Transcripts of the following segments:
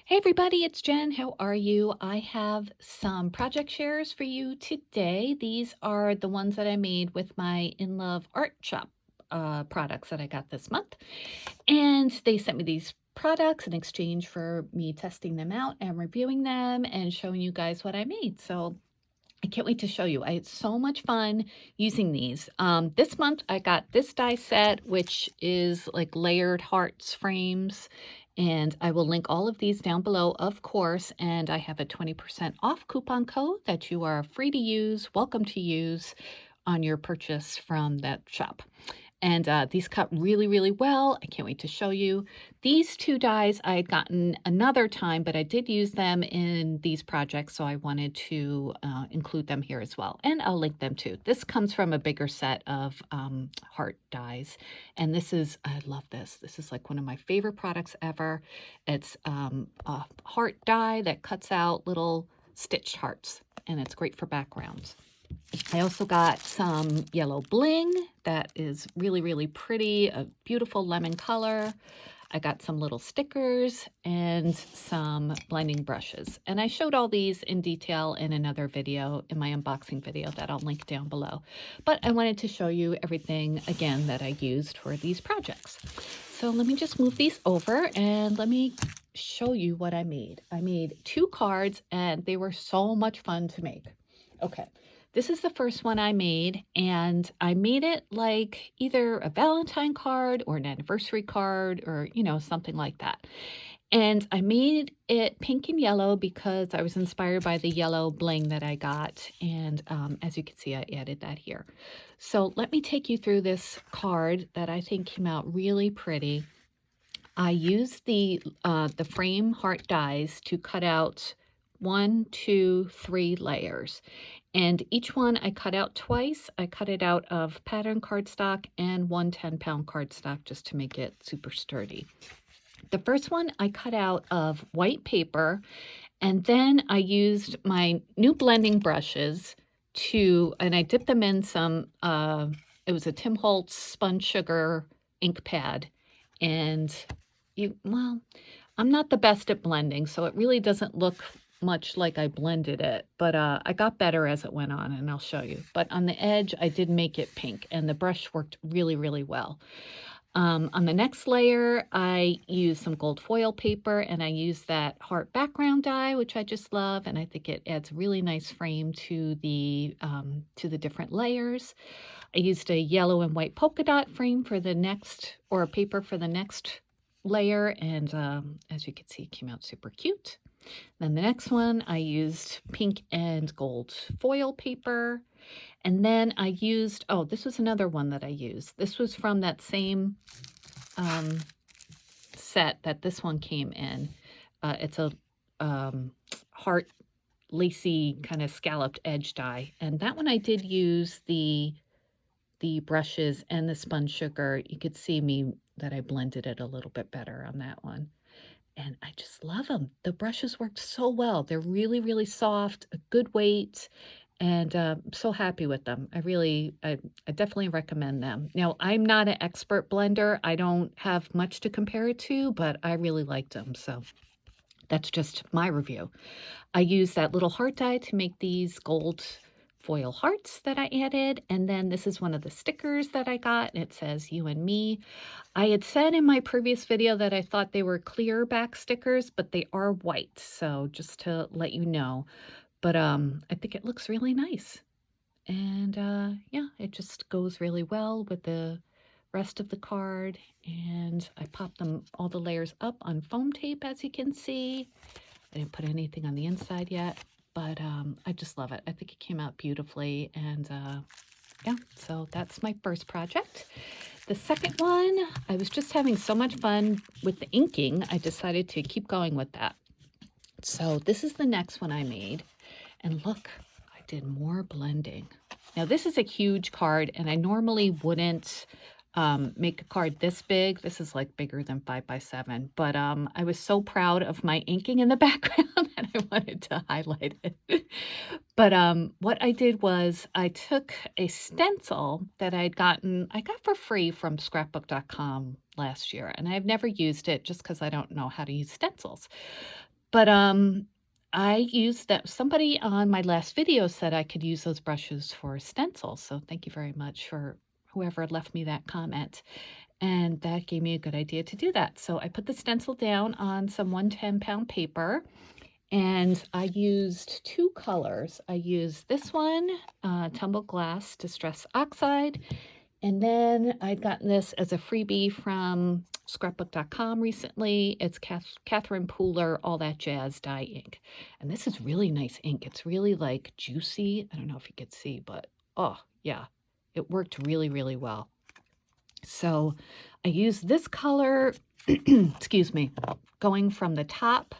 Hey everybody, it's Jen. How are you? I have some project shares for you today. These are the ones that I made with my In Love Art Shop products that I got this month. And they sent me these products in exchange for me testing them out and reviewing them and showing you guys what I made. So I can't wait to show you. I had so much fun using these. This month I got this die set, which is like layered hearts frames. And I will link all of these down below, of course. And I have a 20% off coupon code that you are free to use, welcome to use on your purchase from that shop. And these cut really, really well. I can't wait to show you. These two dies I had gotten another time, but I did use them in these projects, so I wanted to include them here as well. And I'll link them too. This comes from a bigger set of heart dies. And this is, I love this. This is like one of my favorite products ever. It's a heart die that cuts out little stitched hearts, and it's great for backgrounds. I also got some yellow bling that is really, really pretty, a beautiful lemon color. I got some little stickers and some blending brushes. And I showed all these in detail in another video, in my unboxing video that I'll link down below. But I wanted to show you everything again that I used for these projects. So let me just move these over and let me show you what I made. I made 2 cards and they were so much fun to make. Okay. This is the first one I made, and I made it like either a Valentine card or an anniversary card or, something like that. And I made it pink and yellow because I was inspired by the yellow bling that I got. And as you can see, I added that here. So let me take you through this card that I think came out really pretty. I used the frame heart dies to cut out 1, 2, 3 layers. And each one I cut out twice. I cut it out of pattern cardstock and 1 10-pound cardstock just to make it super sturdy. The first one I cut out of white paper, and then I used my new blending brushes and I dipped them in some, it was a Tim Holtz sponge sugar ink pad. And I'm not the best at blending, so it really doesn't look much like I blended it, but I got better as it went on, and I'll show you. But on the edge, I did make it pink, and the brush worked really, really well. On the next layer, I used some gold foil paper, and I used that heart background die, which I just love, and I think it adds really nice frame to the different layers. I used a yellow and white polka dot frame for the next, or a paper for the next layer, and as you can see, it came out super cute. Then the next one, I used pink and gold foil paper. And then I used, oh, this was another one that I used. This was from that same set that this one came in. It's a heart lacy kind of scalloped edge die. And that one I did use the brushes and the sponge sugar. You could see that I blended it a little bit better on that one. And I just love them. The brushes worked so well. They're really, really soft, a good weight, and I'm so happy with them. I definitely recommend them. Now, I'm not an expert blender. I don't have much to compare it to, but I really liked them. So that's just my review. I used that little heart die to make these gold foil hearts that I added. And then this is one of the stickers that I got, and it says you and me. I had said in my previous video that I thought they were clear back stickers, but they are white. So just to let you know, but I think it looks really nice. And yeah, it just goes really well with the rest of the card. And I popped all the layers up on foam tape, as you can see. I didn't put anything on the inside yet, but I just love it. I think it came out beautifully. And yeah, so that's my first project. The second one, I was just having so much fun with the inking, I decided to keep going with that. So this is the next one I made. And look, I did more blending. Now this is a huge card, and I normally wouldn't make a card this big. This is like bigger than 5 by 7, but I was so proud of my inking in the background that I wanted to highlight it. But what I did was I took a stencil that I got for free from scrapbook.com last year, and I've never used it just because I don't know how to use stencils. But I used that. Somebody on my last video said I could use those brushes for stencils. So thank you very much for whoever left me that comment. And that gave me a good idea to do that. So I put the stencil down on some 110-pound paper, and I used two colors. I used this one, Tumbled Glass Distress Oxide, and then I'd gotten this as a freebie from scrapbook.com recently. It's Catherine Pooler All That Jazz dye ink. And this is really nice ink. It's really like juicy. I don't know if you could see, but oh yeah, it worked really, really well. So I used this color, excuse me, going from the top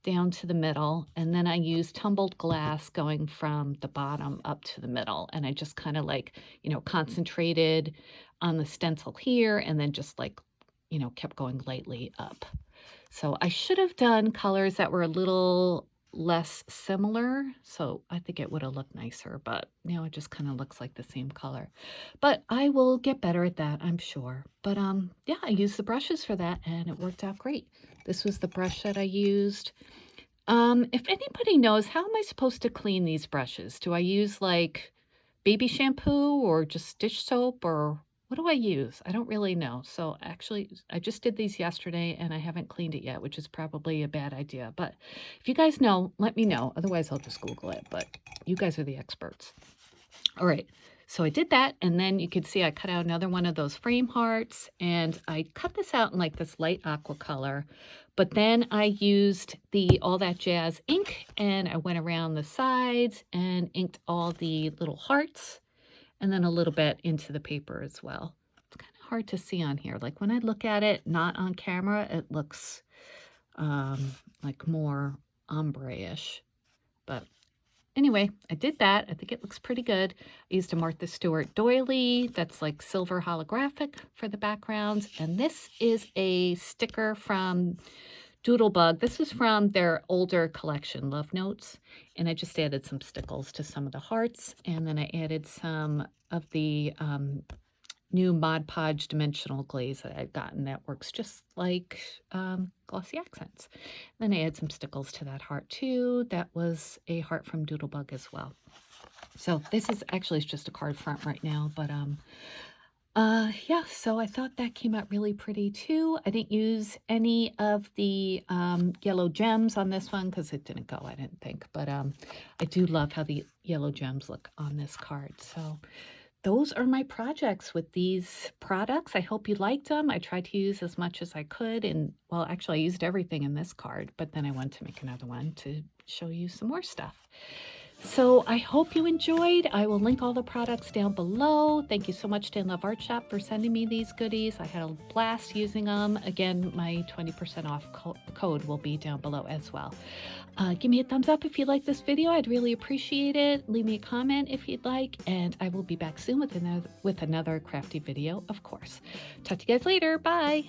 down to the middle, and then I used Tumbled Glass going from the bottom up to the middle, and I just kind of like, concentrated on the stencil here, and then just like, kept going lightly up. So I should have done colors that were a little less similar, so I think it would have looked nicer, but now it just kind of looks like the same color. But I will get better at that, I'm sure. But yeah, I used the brushes for that, and it worked out great. This was the brush that I used. If anybody knows, how am I supposed to clean these brushes? Do I use like baby shampoo or just dish soap, or what do I use? I don't really know. So actually, I just did these yesterday and I haven't cleaned it yet, which is probably a bad idea. But if you guys know, let me know. Otherwise, I'll just Google it. But you guys are the experts. All right. So I did that, and then you can see I cut out another one of those frame hearts, and I cut this out in like this light aqua color. But then I used the All That Jazz ink, and I went around the sides and inked all the little hearts, and then a little bit into the paper as well. It's kind of hard to see on here. Like when I look at it, not on camera, it looks like more ombre-ish. But anyway, I did that. I think it looks pretty good. I used a Martha Stewart doily that's like silver holographic for the backgrounds. And this is a sticker from Doodlebug. This is from their older collection, Love Notes. And I just added some stickles to some of the hearts. And then I added some of the new Mod Podge dimensional glaze that I've gotten that works just like glossy accents. Then I add some stickles to that heart too. That was a heart from Doodlebug as well. So this is actually just a card front right now, but yeah, so I thought that came out really pretty too. I didn't use any of the yellow gems on this one because it didn't go, I didn't think, but I do love how the yellow gems look on this card. So those are my projects with these products. I hope you liked them. I tried to use as much as I could. And well, actually I used everything in this card, but then I wanted to make another one to show you some more stuff. So I hope you enjoyed. I will link all the products down below. Thank you so much to Inloveartshop for sending me these goodies. I had a blast using them. Again, my 20% off code will be down below as well. Give me a thumbs up if you like this video. I'd really appreciate it. Leave me a comment if you'd like, and I will be back soon with another crafty video, of course. Talk to you guys later. Bye.